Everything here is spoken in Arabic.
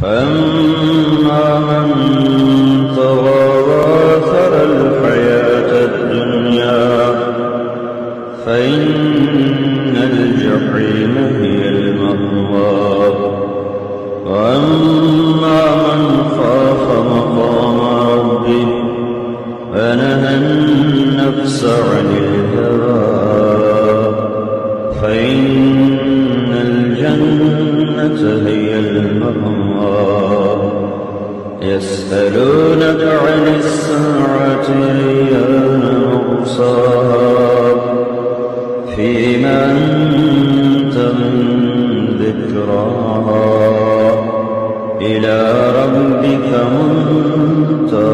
فأما من طغى وآثر الحياة الدنيا فإن الجحيم هي المأوى. وأما من خاف مقام ربه ونهى النفس عن الهوى فإن الجنة هي المأوى. يسألونك عن الساعة أيان مرساها فيما أنت من ذكراها إلى ربك منتهاها.